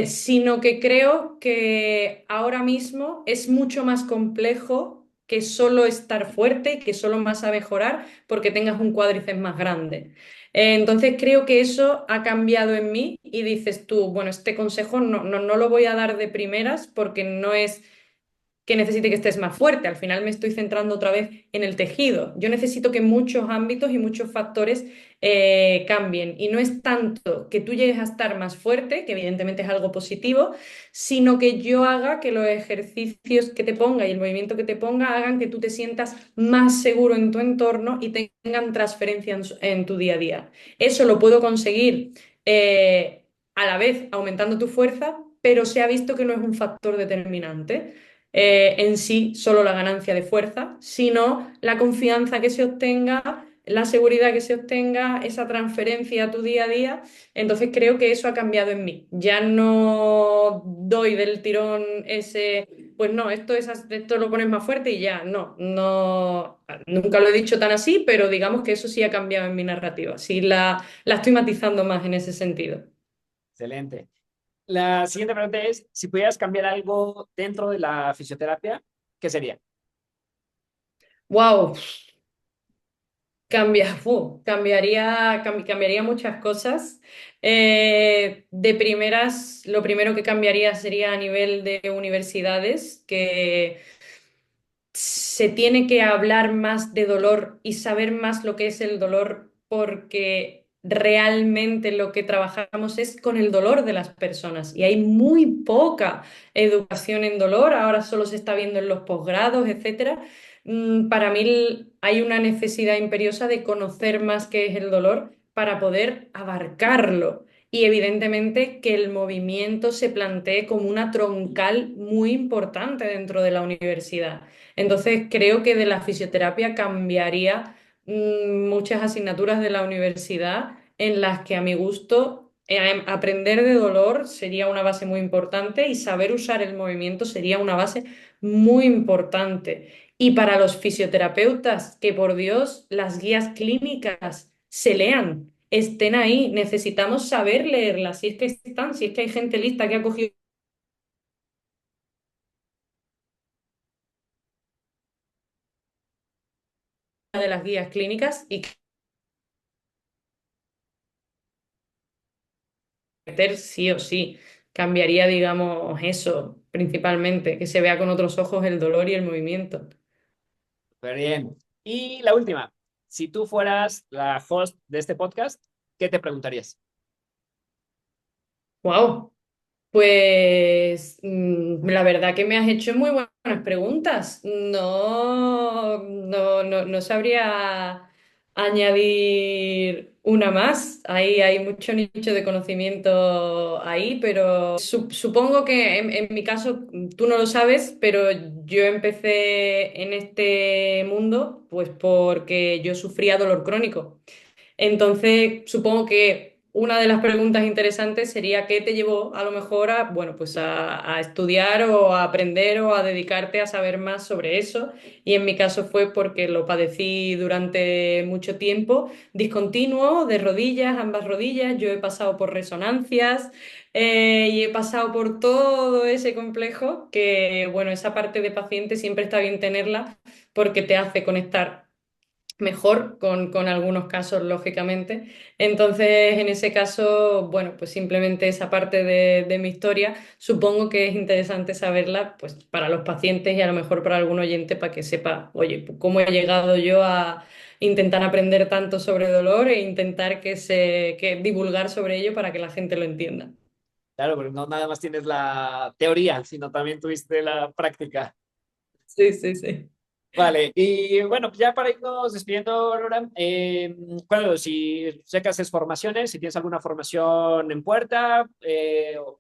sino que creo que ahora mismo es mucho más complejo. que solo estar fuerte y que solo vas a mejorar porque tengas un cuádriceps más grande. Entonces creo que eso ha cambiado en mí y dices tú, bueno, este consejo no lo voy a dar de primeras porque no es que necesite que estés más fuerte. Al final me estoy centrando otra vez en el tejido. Yo necesito que muchos ámbitos y muchos factores cambien. Y no es tanto que tú llegues a estar más fuerte, que evidentemente es algo positivo, sino que yo haga que los ejercicios que te ponga y el movimiento que te ponga hagan que tú te sientas más seguro en tu entorno y tengan transferencia en tu día a día. Eso lo puedo conseguir a la vez aumentando tu fuerza, pero se ha visto que no es un factor determinante en sí solo la ganancia de fuerza, sino la confianza que se obtenga, la seguridad que se obtenga, esa transferencia a tu día a día. Entonces creo que eso ha cambiado en mí. Ya no doy del tirón ese, pues no, esto lo pones más fuerte y ya, no, nunca lo he dicho tan así, pero digamos que eso sí ha cambiado en mi narrativa. Sí la estoy matizando más en ese sentido. Excelente. La siguiente pregunta es, si pudieras cambiar algo dentro de la fisioterapia, ¿qué sería? Wow, cambiaría muchas cosas. De primeras, lo primero que cambiaría sería a nivel de universidades, que se tiene que hablar más de dolor y saber más lo que es el dolor, porque realmente lo que trabajamos es con el dolor de las personas y hay muy poca educación en dolor, ahora solo se está viendo en los posgrados, etcétera. Para mí hay una necesidad imperiosa de conocer más qué es el dolor para poder abarcarlo. Y evidentemente que el movimiento se plantee como una troncal muy importante dentro de la universidad. Entonces, creo que de la fisioterapia cambiaría muchas asignaturas de la universidad en las que a mi gusto aprender de dolor sería una base muy importante y saber usar el movimiento sería una base muy importante. Y para los fisioterapeutas, que por Dios las guías clínicas se lean, estén ahí, necesitamos saber leerlas, si es que están, si es que hay gente lista que ha cogido una de las guías clínicas y meter sí o sí. Cambiaría, digamos, eso principalmente, que se vea con otros ojos el dolor y el movimiento. Muy bien. Y la última, si tú fueras la host de este podcast, ¿qué te preguntarías? ¡Wow! Pues la verdad que me has hecho muy buenas preguntas. No sabría añadir una más. Ahí hay mucho nicho de conocimiento ahí, pero supongo que en mi caso tú no lo sabes, pero yo empecé en este mundo pues porque yo sufría dolor crónico. Entonces, supongo que una de las preguntas interesantes sería qué te llevó a lo mejor a, bueno, pues a estudiar o a aprender o a dedicarte a saber más sobre eso. Y en mi caso fue porque lo padecí durante mucho tiempo, discontinuo, de rodillas, ambas rodillas. Yo he pasado por resonancias y he pasado por todo ese complejo que, bueno, esa parte de paciente siempre está bien tenerla porque te hace conectar mejor con algunos casos, lógicamente. Entonces, en ese caso, bueno, pues simplemente esa parte de mi historia, supongo que es interesante saberla, pues para los pacientes y a lo mejor para algún oyente para que sepa, oye, pues, cómo he llegado yo a intentar aprender tanto sobre dolor e intentar que divulgar sobre ello para que la gente lo entienda. Claro, pero no nada más tienes la teoría, sino también tuviste la práctica. Sí, sí, sí. Vale, y bueno, pues ya para irnos despidiendo, Aurora, bueno, si sé que haces formaciones, si tienes alguna formación en puerta, o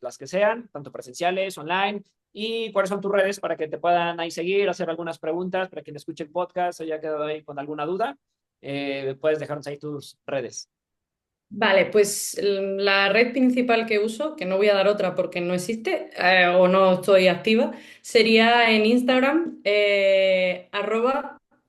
las que sean, tanto presenciales, online, y cuáles son tus redes para que te puedan ahí seguir, hacer algunas preguntas para quien escuche el podcast o haya quedado ahí con alguna duda, puedes dejarnos ahí tus redes. Vale, pues la red principal que uso, que no voy a dar otra porque no existe o no estoy activa, sería en Instagram,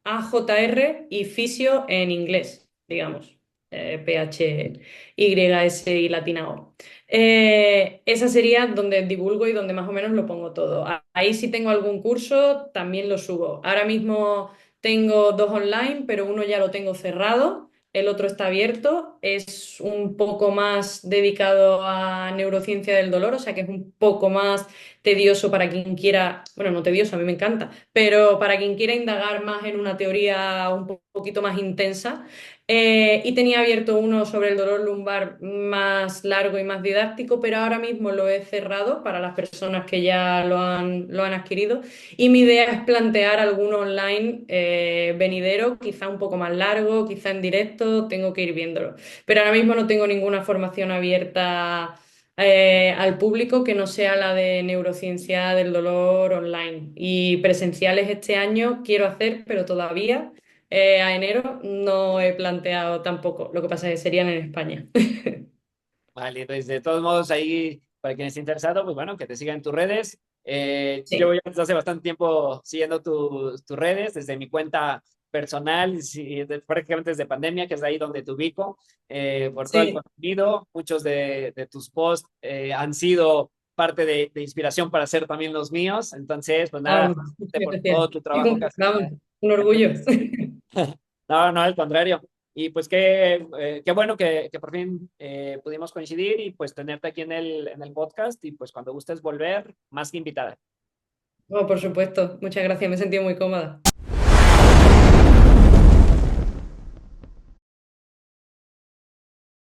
@AJR y fisio en inglés, digamos. PHYS y latina O. Esa sería donde divulgo y donde más o menos lo pongo todo. Ahí si tengo algún curso, también lo subo. Ahora mismo tengo dos online, pero uno ya lo tengo cerrado, el otro está abierto. Es un poco más dedicado a neurociencia del dolor, o sea que es un poco más tedioso para quien quiera, bueno, no tedioso, a mí me encanta, pero para quien quiera indagar más en una teoría un poquito más intensa. Y tenía abierto uno sobre el dolor lumbar más largo y más didáctico, pero ahora mismo lo he cerrado para las personas que ya lo han adquirido. Y mi idea es plantear alguno online venidero, quizá un poco más largo, quizá en directo, tengo que ir viéndolo. Pero ahora mismo no tengo ninguna formación abierta al público que no sea la de neurociencia del dolor online. Y presenciales este año quiero hacer, pero todavía a enero no he planteado tampoco. Lo que pasa es que serían en España. Vale, entonces de todos modos ahí, para quien esté interesado, pues bueno, que te sigan en tus redes. Llevo Sí. ya desde hace bastante tiempo siguiendo tus redes, desde mi cuenta personal, sí, prácticamente desde pandemia, que es ahí donde te ubico, por todo el Sí. contenido. Muchos de tus posts han sido parte de inspiración para hacer también los míos. Entonces, pues nada, Vamos, muchas por gracias. todo tu trabajo que haces Vamos, un en orgullo. redes. No, no, al contrario. Y pues qué bueno que por fin pudimos coincidir y pues tenerte aquí en el podcast y pues cuando gustes volver, más que invitada. Oh, por supuesto, muchas gracias, me he sentido muy cómoda.